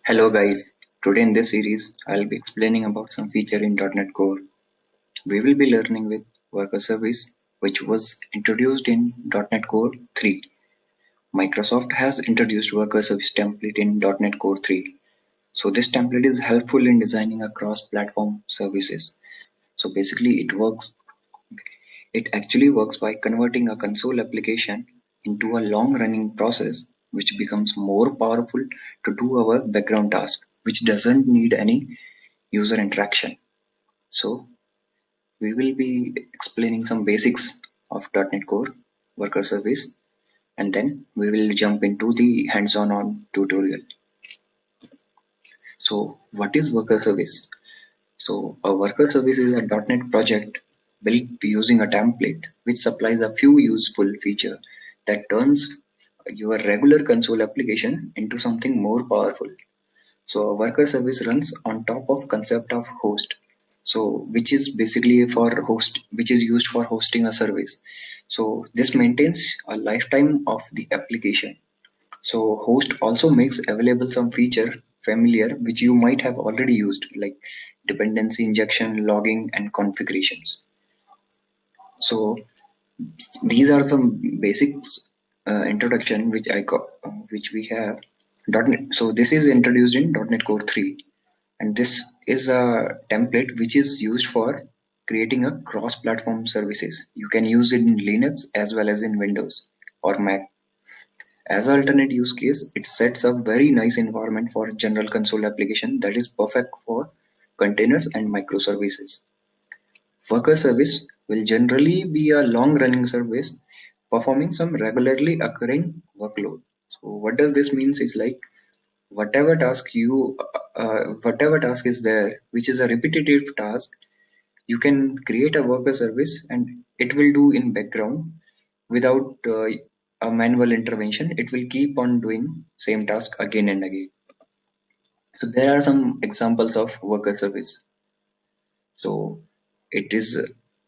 Hello guys, today in this series I'll be explaining about some feature in .NET Core. We will be learning with Worker Service which was introduced in .NET Core 3. Microsoft has introduced Worker Service template in .NET Core 3. So this template is helpful in designing a cross-platform services. So basically it actually works by converting a console application into a long-running process which becomes more powerful to do our background task which doesn't need any user interaction. So we will be explaining some basics of .NET Core Worker Service and then we will jump into the hands-on on tutorial. So what is Worker Service? So a Worker Service is a .NET project built using a template which supplies a few useful feature that turns your regular console application into something more powerful. So a worker service runs on top of concept of host. So which is basically for host, which is used for hosting a service. So this maintains a lifetime of the application. So host also makes available some feature familiar which you might have already used like dependency injection, logging and configurations. So these are some basic introduction which which we have. .NET. So this is introduced in .NET Core 3 and this is a template which is used for creating a cross-platform services. You can use it in Linux as well as in Windows or Mac. As an alternate use case, it sets up very nice environment for general console application that is perfect for containers and microservices. Worker service will generally be a long-running service performing some regularly occurring workload. So what does this means is like whatever task whatever task is there which is a repetitive task, you can create a worker service and it will do in background without a manual intervention. It will keep on doing same task again and again. So there are some examples of worker service. So it is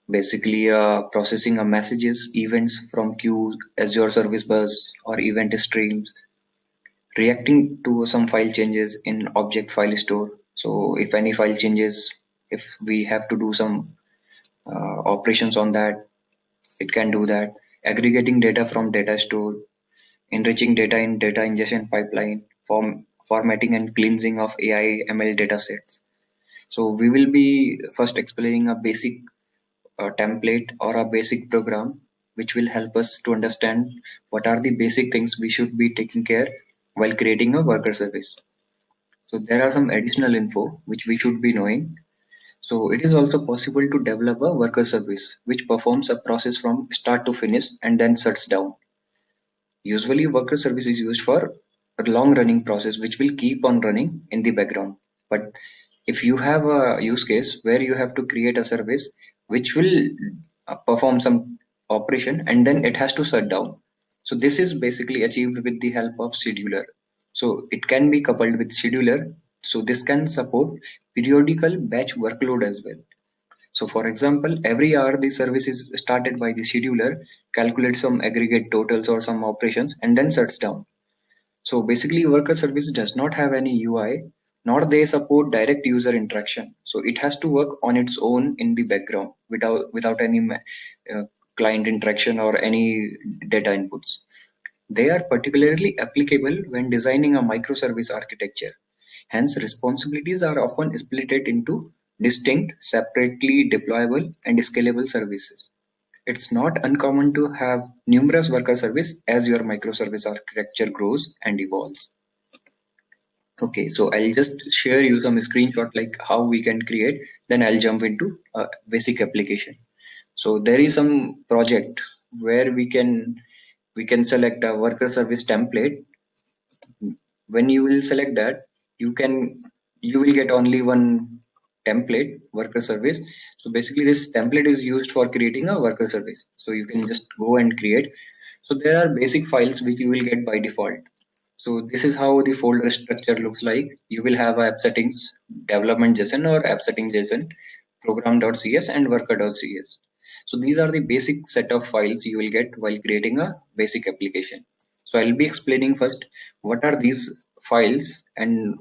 basically processing of messages events from queue, Azure service bus or event streams, reacting to some file changes in object file store. So if any file changes, if we have to do some operations on that, it can do that. Aggregating data from data store, enriching data in data ingestion pipeline, formatting and cleansing of AI ML data sets. So we will be first explaining a basic template or a basic program which will help us to understand what are the basic things we should be taking care while creating a worker service. So there are some additional info which we should be knowing. So it is also possible to develop a worker service which performs a process from start to finish and then shuts down. Usually worker service is used for a long running process which will keep on running in the background. But if you have a use case where you have to create a service which will perform some operation and then it has to shut down. So this is basically achieved with the help of scheduler. So it can be coupled with scheduler. So this can support periodical batch workload as well. So for example, every hour the service is started by the scheduler, calculates some aggregate totals or some operations and then shuts down. So basically worker service does not have any UI nor they support direct user interaction. So it has to work on its own in the background without any uh, client interaction or any data inputs. They are particularly applicable when designing a microservice architecture. Hence, responsibilities are often split into distinct, separately deployable, and scalable services. It's not uncommon to have numerous worker service as your microservice architecture grows and evolves. Okay, so I'll just share you some screenshot like how we can create, then I'll jump into a basic application. So there is some project where we can select a worker service template. When you will select that, you will get only one template worker service. So basically this template is used for creating a worker service, so you can just go and create. So there are basic files which you will get by default. So this is how the folder structure looks like. You will have app settings, development JSON or app settings JSON, program.cs and worker.cs. So these are the basic set of files you will get while creating a basic application. So I'll be explaining first what are these files and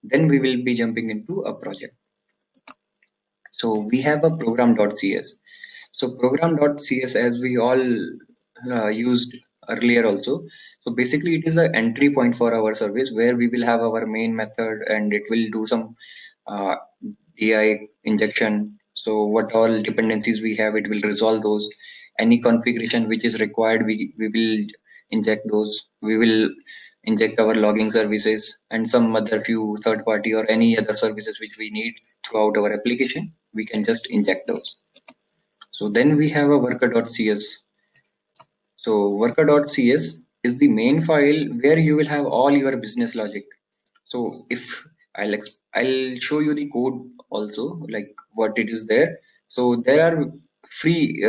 Then we will be jumping into a project. So we have a program.cs. So program.cs, as we all used earlier also. So basically it is an entry point for our service where we will have our main method and it will do some uh, DI injection. So what all dependencies we have, it will resolve those. Any configuration which is required, we will inject those. We will inject our logging services and some other few third party or any other services which we need throughout our application. We can just inject those. So then we have a worker.cs. So worker.cs is the main file where you will have all your business logic. So if I'll show you the code also, like what it is there. So there are free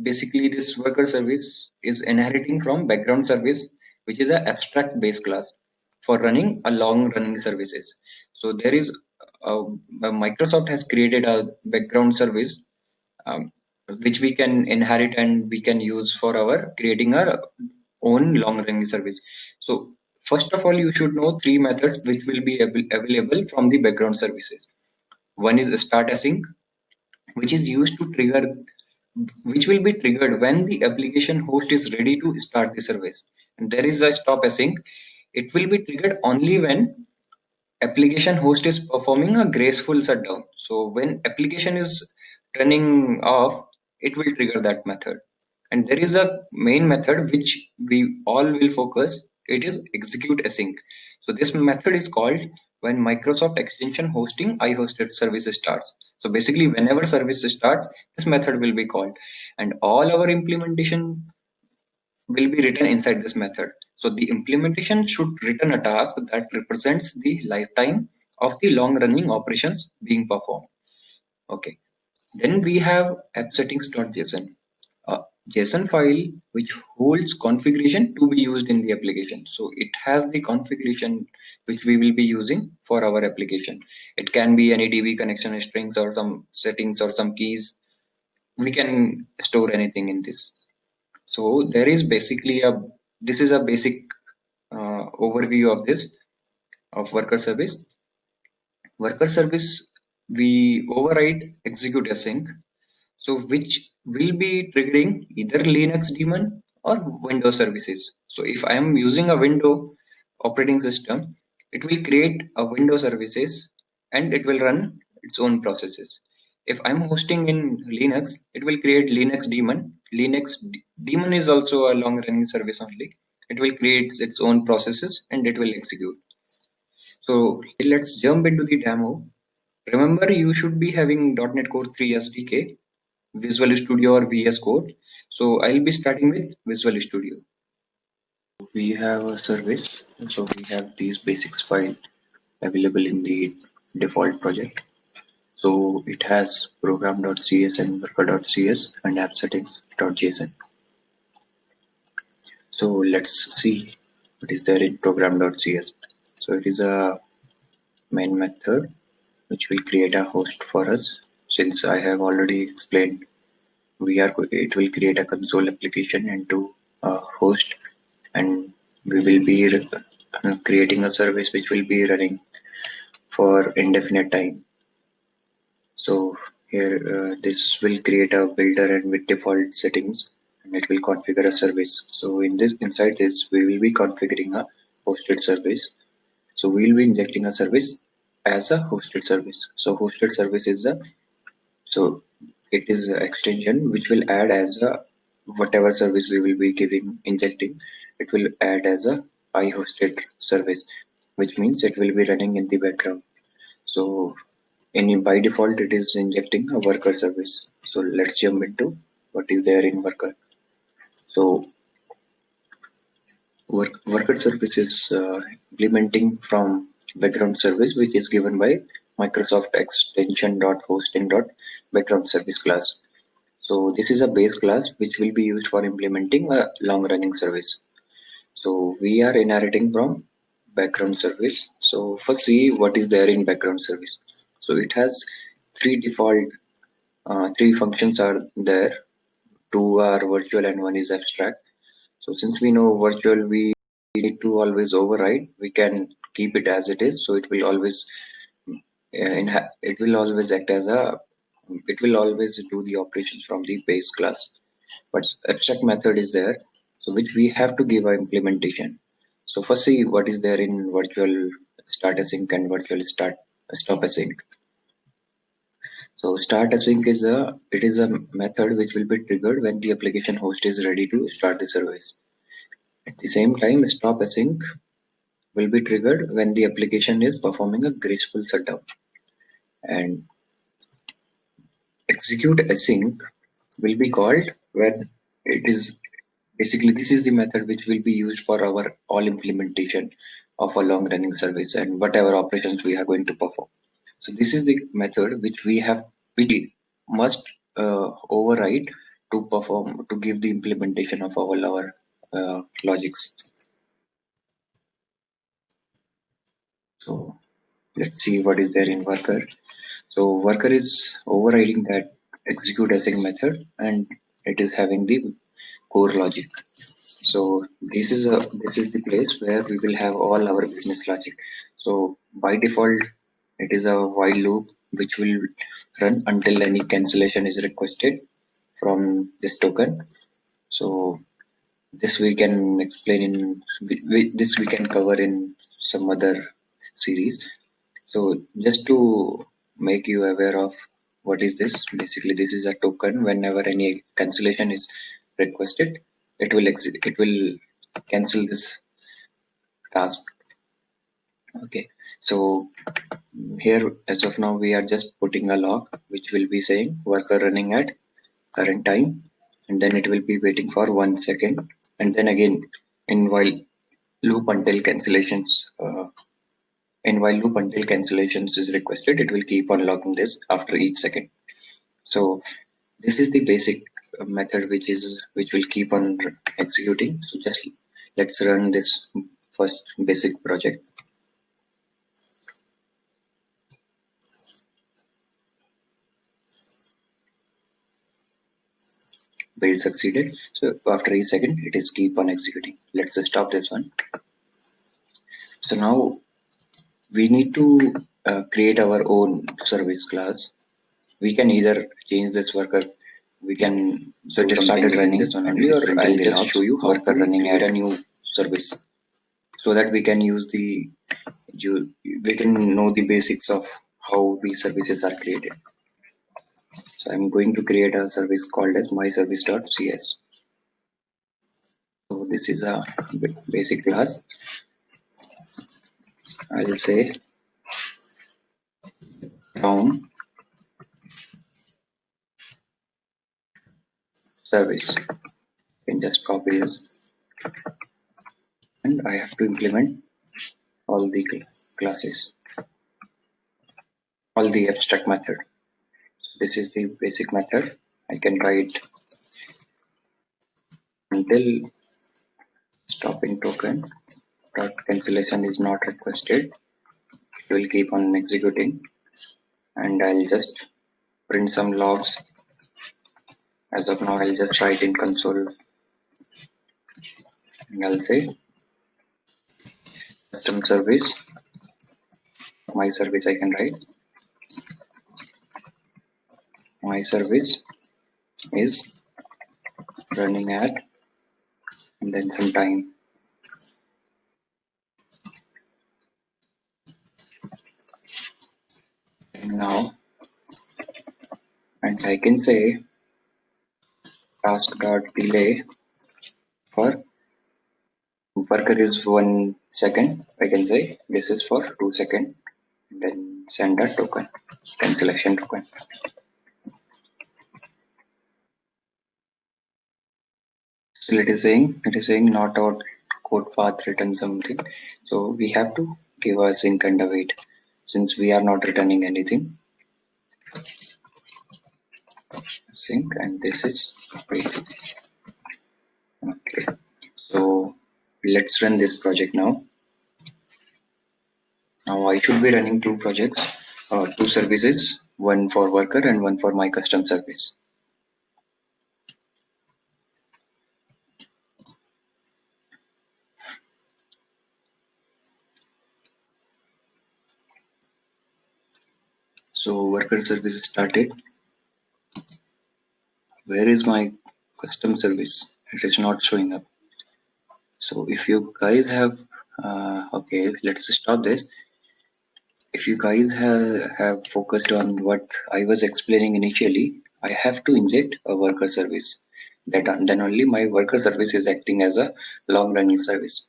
basically this worker service is inheriting from background service, which is an abstract base class for running a long running services. So there is Microsoft has created a background service um, which we can inherit and we can use for our creating our own long running service. So first of all, you should know three methods which will be available from the background services. One is start async, which is used to trigger, which will be triggered when the application host is ready to start the service. And there is a stop async. It will be triggered only when application host is performing a graceful shutdown. So when application is turning off, it will trigger that method. And there is a main method which we all will focus. It is execute async. So this method is called when Microsoft extension hosting iHosted service starts. So basically whenever service starts, this method will be called. And all our implementation will be written inside this method. So the implementation should return a task that represents the lifetime of the long running operations being performed. Okay. Then we have app settings.json, a JSON file which holds configuration to be used in the application. So it has the configuration which we will be using for our application. It can be any DB connection strings or some settings or some keys. We can store anything in this. So there is basically a this is a basic overview of this of worker service. Worker service we override execute async, so which will be triggering either Linux daemon or Windows services. So if I am using a Windows operating system, it will create a Windows services and it will run its own processes. If I'm hosting in Linux, it will create Linux daemon. Daemon is also a long running service only. It will create its own processes and it will execute. So let's jump into the demo. Remember, you should be having .NET Core 3 SDK, Visual Studio or VS Code. So I'll be starting with Visual Studio. We have a service, so we have these basics file available in the default project. So it has program.cs and worker.cs and app settings.json. So let's see what is there in program.cs. So it is a main method which will create a host for us. Since I have already explained, it will create a console application into a host, and we will be creating a service which will be running for indefinite time. So here this will create a builder and with default settings, and it will configure a service. So inside this we will be configuring a hosted service. So we'll be injecting a service as a hosted service. So hosted service is a so it is an extension which will add as a whatever service we will be giving injecting. It will add as a iHosted service, which means it will be running in the background. So in by default it is injecting a worker service. So let's jump into what is there in worker. So worker service is implementing from background service which is given by Microsoft extension.hosting.background service class. So this is a base class which will be used for implementing a long running service. So we are inheriting from background service. So first see what is there in background service. So it has three default three functions are there. Two are virtual and one is abstract. So since we know virtual, we need to always override. We can keep it as it is. So it will always it will always act as a it will always do the operations from the base class. But abstract method is there, so which we have to give a implementation. So first see what is there in virtual start async and virtual stop async. So start async is a method which will be triggered when the application host is ready to start the service. At the same time, stop async will be triggered when the application is performing a graceful shutdown. And execute async will be called when it is basically this is the method which will be used for our all implementation of a long running service and whatever operations we are going to perform. So this is the method which we must override to perform to give the implementation of all our logics. So let's see what is there in worker. So worker is overriding that execute async method and it is having the core logic. So this is the place where we will have all our business logic. So by default it is a while loop which will run until any cancellation is requested from this token. So this we can explain in this we can cover in some other series. So just to make you aware of what is this, basically this is a token. Whenever any cancellation is requested, it will cancel this task. Okay, so here as of now we are just putting a log which will be saying worker running at current time, and then it will be waiting for 1 second, and then again in while loop until cancellations is requested, it will keep on logging this after each second. So this is the basic method which will keep on executing. So just let's run this first basic project. Build succeeded. So after each second, it is keep on executing. Let's just stop this one. So now we need to create our own service class. We can either change this worker. We can so it started running this one only, or I'll just show you how worker running at a new service so that we can use the we can know the basics of how these services are created. So I'm going to create a service called as myservice.cs. So this is a basic class. I'll say round service. You can just copy this, and I have to implement all the classes, all the abstract method. So this is the basic method. I can write until stopping token dot cancellation is not requested. It will keep on executing, and I'll just print some logs. As of now, I'll just write in console, and I'll say custom service. My service I can write. My service is running at, and then some time. Now, and I can say task dot delay for worker is 1 second. I can say this is for 2 seconds. Then send a token, cancellation token. Still it is saying not out code path written something. So we have to give a sync and a wait since we are not returning anything. Sync and this is wait. Okay. So let's run this project now. Now I should be running two projects, two services, one for worker and one for my custom service. So worker service started. Where is my custom service? It is not showing up. So if you guys have, okay, let's stop this. If you guys have focused on what I was explaining initially, I have to inject a worker service. Then only my worker service is acting as a long running service.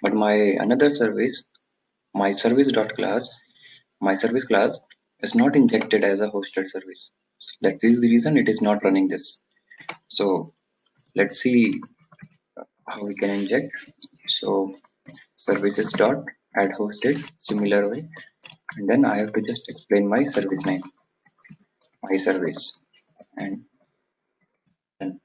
But my another service, my service dot class, my service class is not injected as a hosted service. That is the reason it is not running this. So let's see how we can inject. So services dot add hosted similar way, and then I have to just explain my service name, my service, and then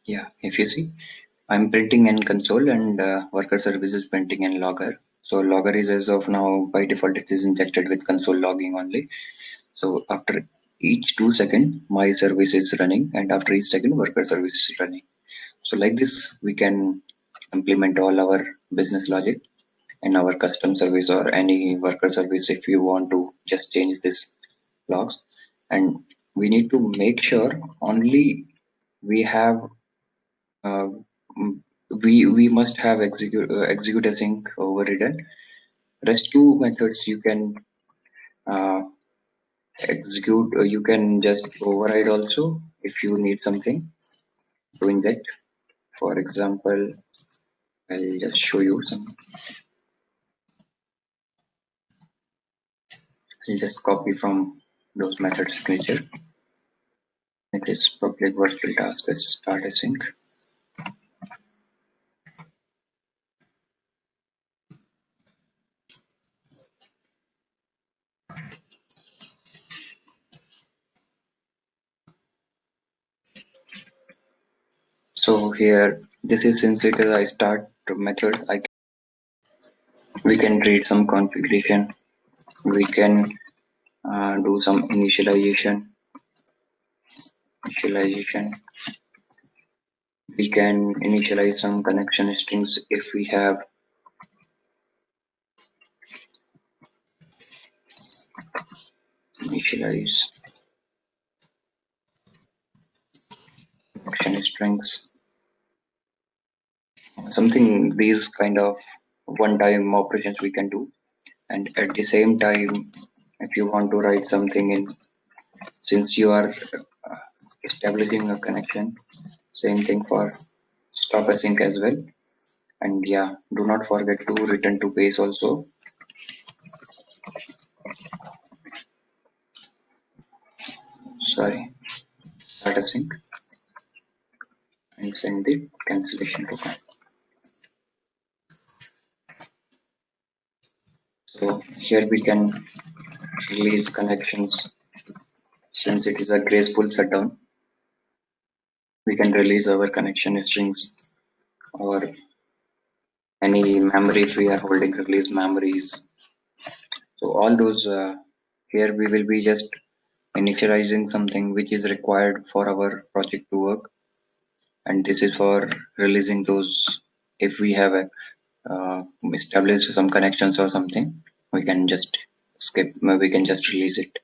yeah, if you see, I'm printing in console and worker service is printing in logger. So logger is as of now by default it is injected with console logging only. So after each 2 second, my service is running, and after each second, worker service is running. So like this, we can implement all our business logic in our custom service or any worker service if you want to just change this logs. And we need to make sure only we have uh, mm, we must have execute async overridden. Rest two methods you can uh, execute. You can just override also if you need something to inject. For example, I'll just show you some. I'll just copy from those methods signature. It is public virtual task as start async. So here, this is since it is a start method. We can read some configuration. We can do some initialization. We can initialize some connection strings if we have initialize connection strings. Something these kind of one-time operations we can do. And at the same time, if you want to write something in, since you are establishing a connection, same thing for stop async as well. And yeah, do not forget to return to base also. Sorry, start async and send the cancellation token. So here we can release connections. Since it is a graceful shutdown, we can release our connection strings or any memory if we are holding release memories. So all those here we will be just initializing something which is required for our project to work, and this is for releasing those. If we have a established some connections or something, we can just skip. We can just release it.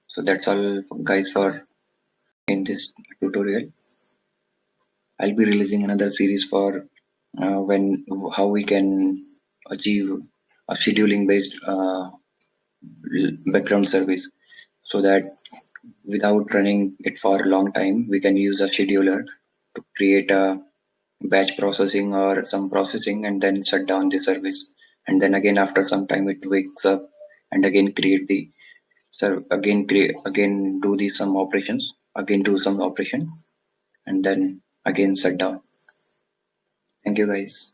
So that's all, guys, for in this tutorial. I'll be releasing another series for when how we can achieve a scheduling based background service, so that without running it for a long time we can use a scheduler to create a batch processing or some processing and then shut down the service, and then again after some time it wakes up and again create the again do the some operations, again do some operation, and then again shut down. Thank you, guys.